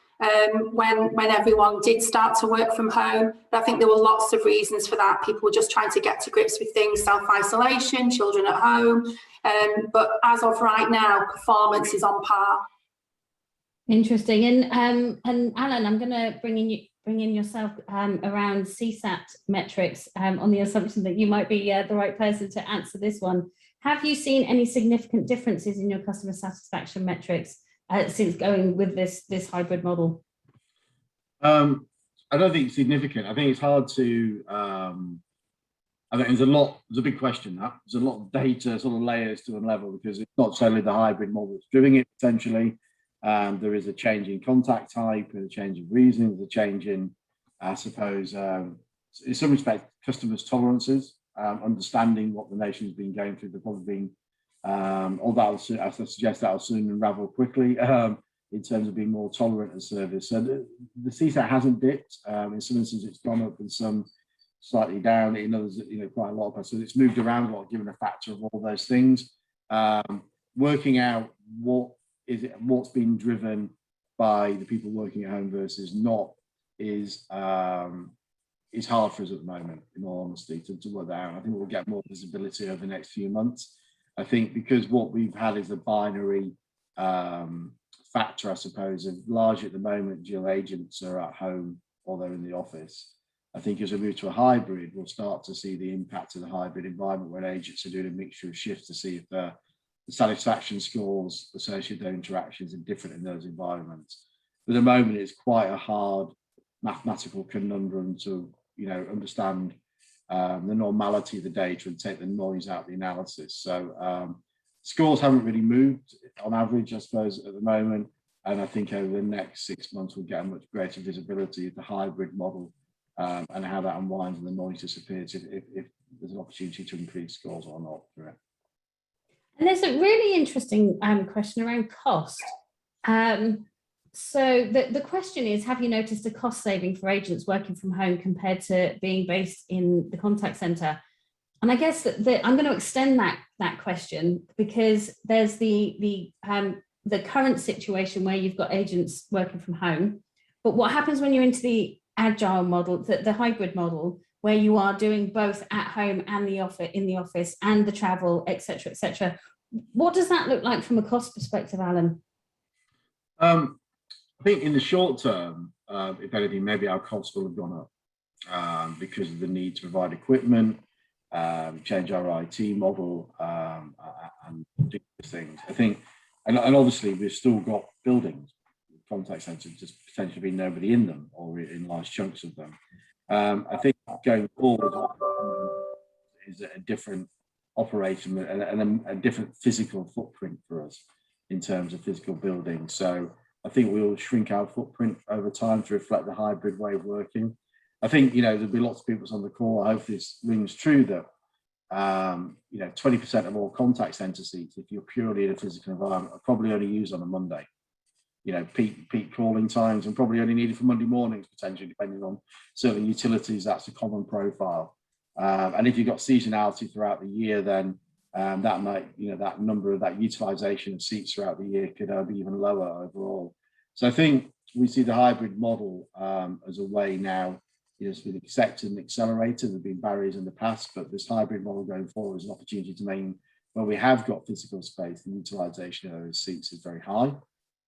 When everyone did start to work from home. But I think there were lots of reasons for that. People were just trying to get to grips with things, self-isolation, children at home. But as of right now, performance is on par. Interesting. And Alan, I'm going to bring in yourself around CSAT metrics on the assumption that you might be the right person to answer this one. Have you seen any significant differences in your customer satisfaction metrics since going with this hybrid model? I don't think it's significant. I think it's hard to. I think there's a big question. There's a lot of data, sort of layers to unlevel, because it's not solely the hybrid model that's driving it. Potentially, there is a change in contact type, and a change of reasoning, there's a change in, I suppose, in some respect, customers' tolerances, understanding what the nation's been going through. They've probably been. Although I suggest that'll soon unravel quickly in terms of being more tolerant of service. So the CSAT hasn't dipped. In some instances, it's gone up, and some slightly down. In others, quite a lot of us. So it's moved around a lot, given the factor of all those things. working out what's been driven by the people working at home versus not is hard for us at the moment, in all honesty, to work that out. I think we'll get more visibility over the next few months. I think because what we've had is a binary factor, I suppose, of largely at the moment, Gill agents are at home or they're in the office. I think as we move to a hybrid, we'll start to see the impact of the hybrid environment where agents are doing a mixture of shifts to see if the satisfaction scores associated with their interactions are different in those environments. But at the moment, it's quite a hard mathematical conundrum to understand the normality of the data and take the noise out of the analysis. So scores haven't really moved on average, I suppose, at the moment. And I think over the next 6 months, we'll get a much greater visibility of the hybrid model and how that unwinds and the noise disappears if there's an opportunity to increase scores or not for it. And there's a really interesting question around cost. So the question is, have you noticed a cost saving for agents working from home compared to being based in the contact centre? And I guess that I'm going to extend that question, because there's the current situation where you've got agents working from home, but what happens when you're into the agile model, the hybrid model, where you are doing both at home and in the office and the travel, etc., etc. What does that look like from a cost perspective, Alan? I think in the short term, if anything, maybe our costs will have gone up because of the need to provide equipment, change our IT model, and do these things. I think, and obviously we've still got buildings, contact centres, just potentially be nobody in them or in large chunks of them. I think going forward is a different operation and a different physical footprint for us in terms of physical buildings. So I think we'll shrink our footprint over time to reflect the hybrid way of working. I think, there'll be lots of people on the call. I hope this rings true that, 20% of all contact centre seats, if you're purely in a physical environment, are probably only used on a Monday. Peak calling times and probably only needed for Monday mornings, potentially, depending on certain utilities. That's a common profile. And if you've got seasonality throughout the year, then that might, that number of that utilisation of seats throughout the year could be even lower overall. So I think we see the hybrid model as a way now. It's been accepted and accelerated. There have been barriers in the past, but this hybrid model going forward is an opportunity to make, where we have got physical space, the utilisation of those seats is very high.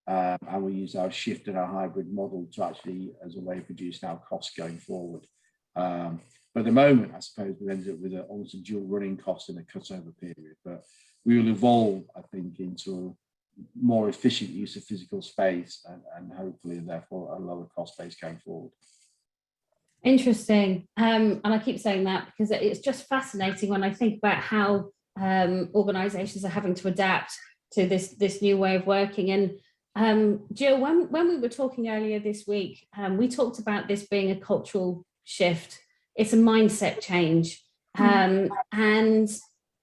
And we use our shift in our hybrid model to actually as a way of reducing our costs going forward. But at the moment, I suppose we ended up with almost a dual running cost in a cutover period. But we will evolve, I think, into a more efficient use of physical space and hopefully, therefore, a lower cost base going forward. Interesting. And I keep saying that because it's just fascinating when I think about how organisations are having to adapt to this new way of working. And Gill, when we were talking earlier this week, we talked about this being a cultural shift. It's a mindset change, and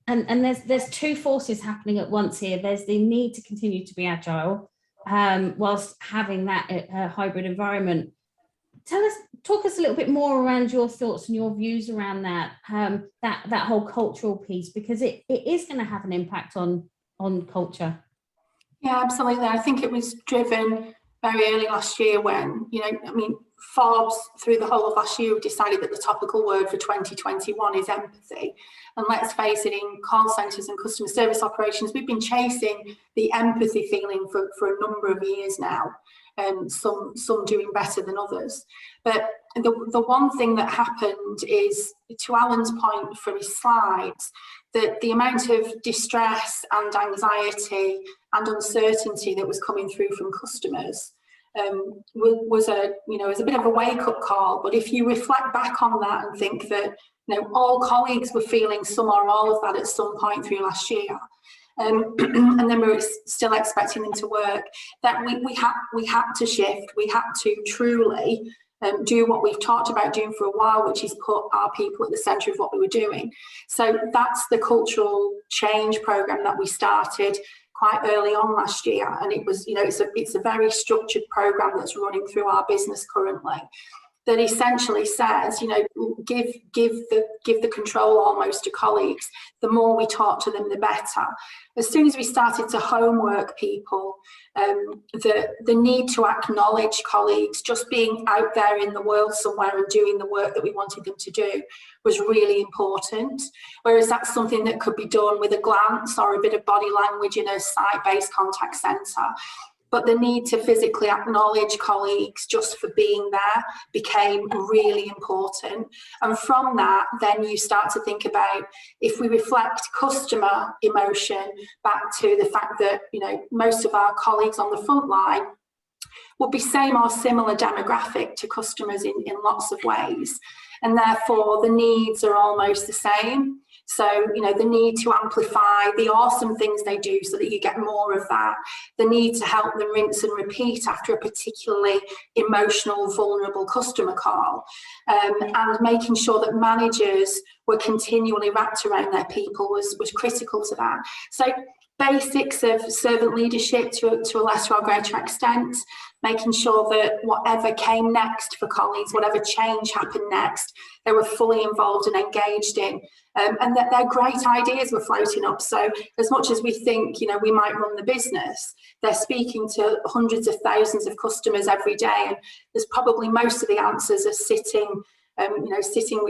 there's two forces happening at once here. There's the need to continue to be agile, whilst having that hybrid environment. Talk us a little bit more around your thoughts and your views around that whole cultural piece, because it is going to have an impact on culture. Yeah, absolutely. I think it was driven very early last year when, Forbes, through the whole of last year, decided that the topical word for 2021 is empathy. And let's face it, in call centres and customer service operations, we've been chasing the empathy feeling for a number of years now, some doing better than others. But the one thing that happened is, to Alan's point from his slides, that the amount of distress and anxiety and uncertainty that was coming through from customers was a bit of a wake-up call. But if you reflect back on that and think that all colleagues were feeling some or all of that at some point through last year, and then we were still expecting them to work, that we had to shift. We had to truly do what we've talked about doing for a while, which is put our people at the centre of what we were doing. So that's the cultural change programme that we started quite early on last year, and it was, it's a very structured programme that's running through our business currently. that essentially says, you know, give the control almost to colleagues. The more we talk to them, the better. As soon as we started to homework people, the need to acknowledge colleagues just being out there in the world somewhere and doing the work that we wanted them to do was really important. Whereas that's something that could be done with a glance or a bit of body language in a site-based contact centre. But the need to physically acknowledge colleagues just for being there became really important. And from that, then you start to think about, if we reflect customer emotion back to the fact that, you know, most of our colleagues on the front line would be same or similar demographic to customers in lots of ways. And therefore the needs are almost the same. So, you know, the need to amplify the awesome things they do so that you get more of that. The need to help them rinse and repeat after a particularly emotional, vulnerable customer call. And making sure that managers were continually wrapped around their people was critical to that. So basics of servant leadership to a lesser or greater extent, making sure that whatever came next for colleagues, whatever change happened next, they were fully involved and engaged in, and that their great ideas were floating up. So as much as we think, you know, we might run the business, they're speaking to hundreds of thousands of customers every day, and there's probably most of the answers are sitting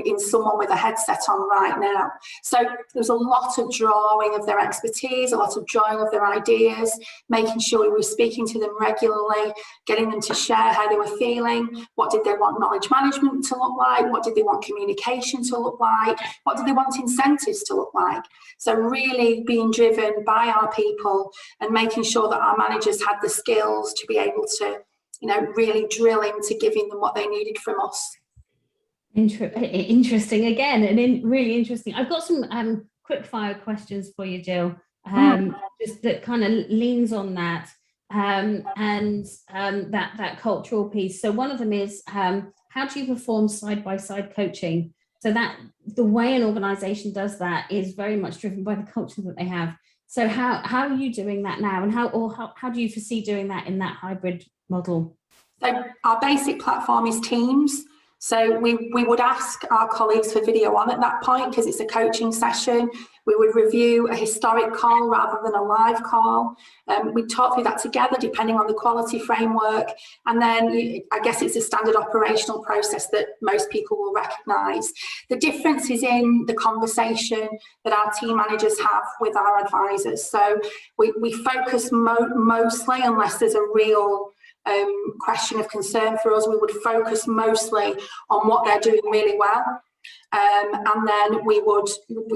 in someone with a headset on right now. So there's a lot of drawing of their expertise, a lot of drawing of their ideas, making sure we were speaking to them regularly, getting them to share how they were feeling, what did they want knowledge management to look like, what did they want communication to look like, what did they want incentives to look like. So really being driven by our people and making sure that our managers had the skills to be able to, you know, really drill into giving them what they needed from us. Interesting again, and really interesting. I've got some quick fire questions for you, Gill, just that kind of leans on that, that cultural piece. So one of them is, how do you perform side-by-side coaching? So that the way an organization does that is very much driven by the culture that they have. So how are you doing that now, and how do you foresee doing that in that hybrid model? So our basic platform is Teams. So we would ask our colleagues for video on at that point because it's a coaching session. We would review a historic call rather than a live call. We'd talk through that together depending on the quality framework. And then I guess it's a standard operational process that most people will recognise. The difference is in the conversation that our team managers have with our advisors. So we focus mostly, unless there's a real question of concern for us, we would focus mostly on what they're doing really well, and then we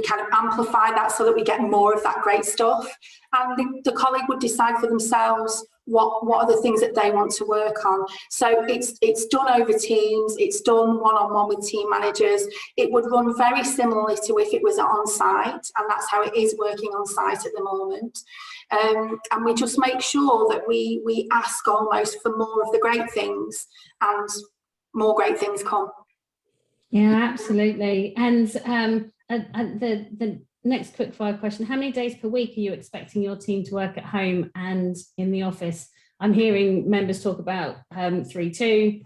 kind of amplify that so that we get more of that great stuff, and the colleague would decide for themselves what are the things that they want to work on. So it's done over Teams, it's done one-on-one with team managers. It would run very similarly to if it was on site, and that's how it is working on site at the moment. And we just make sure that we ask almost for more of the great things, and more great things come. Yeah, absolutely. And the next quick fire question, how many days per week are you expecting your team to work at home and in the office? I'm hearing members talk about 3-2.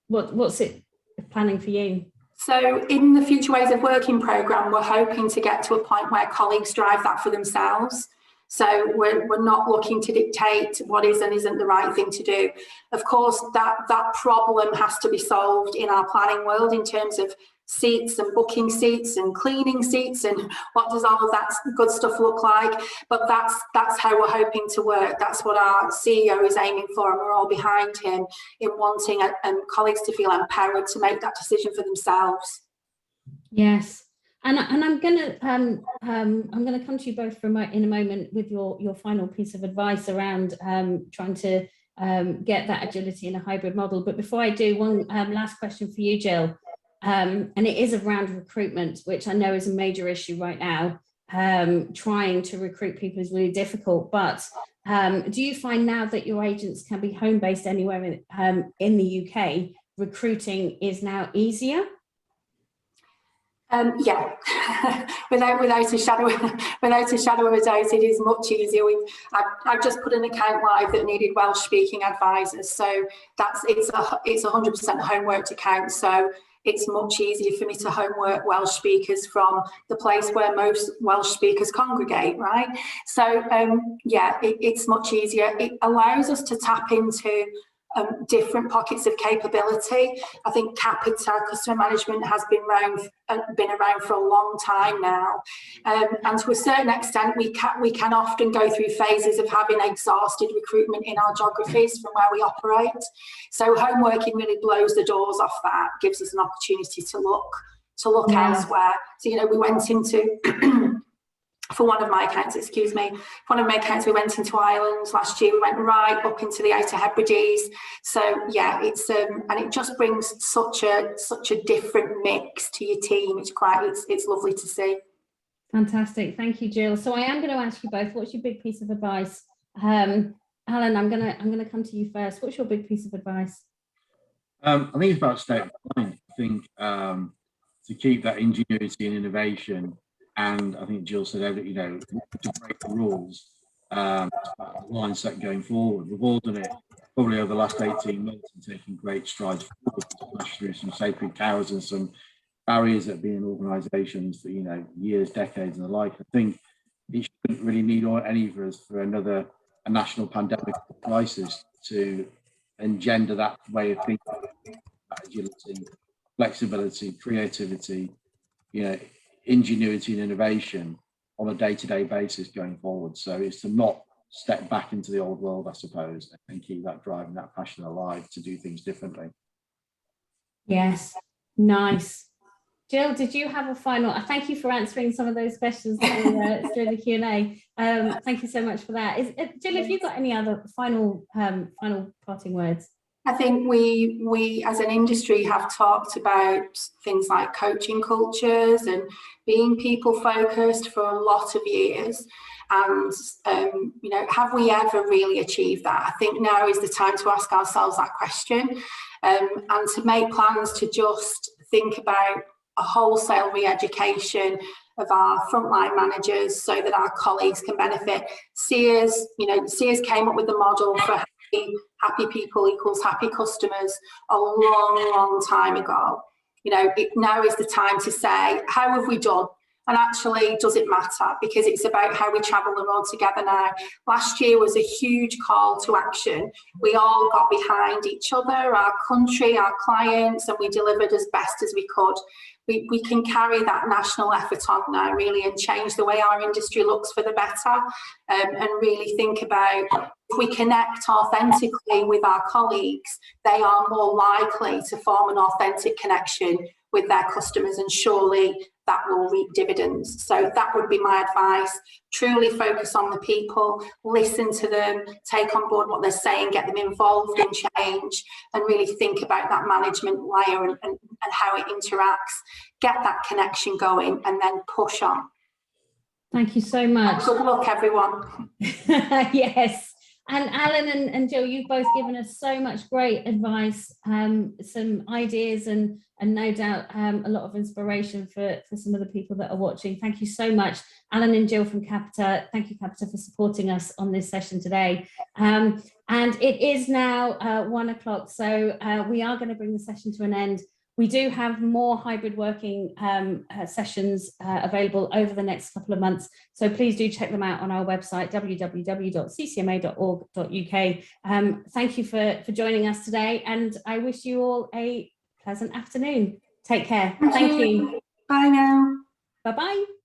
What's it planning for you? So in the Future Ways of Working programme, we're hoping to get to a point where colleagues drive that for themselves. So we're not looking to dictate what is and isn't the right thing to do. Of course, that problem has to be solved in our planning world in terms of seats and booking seats and cleaning seats and what does all of that good stuff look like. But that's how we're hoping to work. That's what our CEO is aiming for, and we're all behind him in wanting colleagues to feel empowered to make that decision for themselves. Yes. And I'm gonna come to you both in a moment with your final piece of advice around trying to get that agility in a hybrid model. But before I do, one last question for you, Gill, and it is around recruitment, which I know is a major issue right now. Trying to recruit people is really difficult. But do you find now that your agents can be home based anywhere in the UK, recruiting is now easier? Yeah, without a shadow of a doubt, it is much easier. I've just put an account live that needed Welsh speaking advisors, so it's a 100% homeworked account. So it's much easier for me to homework Welsh speakers from the place where most Welsh speakers congregate, right? So yeah, it's much easier. It allows us to tap into different pockets of capability. I think Capita customer management has been around for a long time now, and to a certain extent, we can often go through phases of having exhausted recruitment in our geographies from where we operate. So homeworking really blows the doors off that, gives us an opportunity to look elsewhere. So we went into for one of my accounts, we went into Ireland last year. We went right up into the Outer Hebrides. So yeah, it's and it just brings such a different mix to your team. It's lovely to see. Fantastic, thank you, Gill. So I am going to ask you both, what's your big piece of advice? Alan, I'm gonna come to you first. What's your big piece of advice? I think it's about state of mind. I think to keep that ingenuity and innovation. And I think Gill said, to break the rules, the mindset going forward. We've all done it probably over the last 18 months and taking great strides forward to smash through some sacred cows and some barriers that have been in organisations for, years, decades and the like. I think it shouldn't really need any of us for a national pandemic crisis to engender that way of thinking, that agility, flexibility, creativity, ingenuity and innovation on a day-to-day basis going forward. So it's to not step back into the old world, I suppose, and keep that drive and that passion alive to do things differently. Yes, nice. Gill, did you have a final? Thank you for answering some of those questions through the Q&A. Thank you so much for that. Gill, have you got any other final parting words? I think we as an industry have talked about things like coaching cultures and being people focused for a lot of years. And, have we ever really achieved that? I think now is the time to ask ourselves that question, and to make plans to just think about a wholesale re-education of our frontline managers so that our colleagues can benefit. Sears came up with the model for happy people equals happy customers a long time ago. Now is the time to say, how have we done? And actually, does it matter? Because it's about how we travel the road together now. Last year was a huge call to action. We all got behind each other, our country, our clients, and we delivered as best as we could. We can carry that national effort on now, really, and change the way our industry looks for the better, and really think about, if we connect authentically with our colleagues, they are more likely to form an authentic connection with their customers, and surely that will reap dividends. So that would be my advice. Truly focus on the people, listen to them, take on board what they're saying, get them involved in change, and really think about that management layer and how it interacts. Get that connection going and then push on. Thank you so much. Good luck, everyone. Yes. And Alan and Gill, you've both given us so much great advice, some ideas, and no doubt a lot of inspiration for some of the people that are watching. Thank you so much, Alan and Gill from Capita. Thank you, Capita, for supporting us on this session today. And it is now 1 o'clock, so we are going to bring the session to an end. We do have more hybrid working sessions available over the next couple of months, so please do check them out on our website, www.ccma.org.uk. Thank you for joining us today, and I wish you all a pleasant afternoon. Take care. Thank you. Bye now. Bye-bye.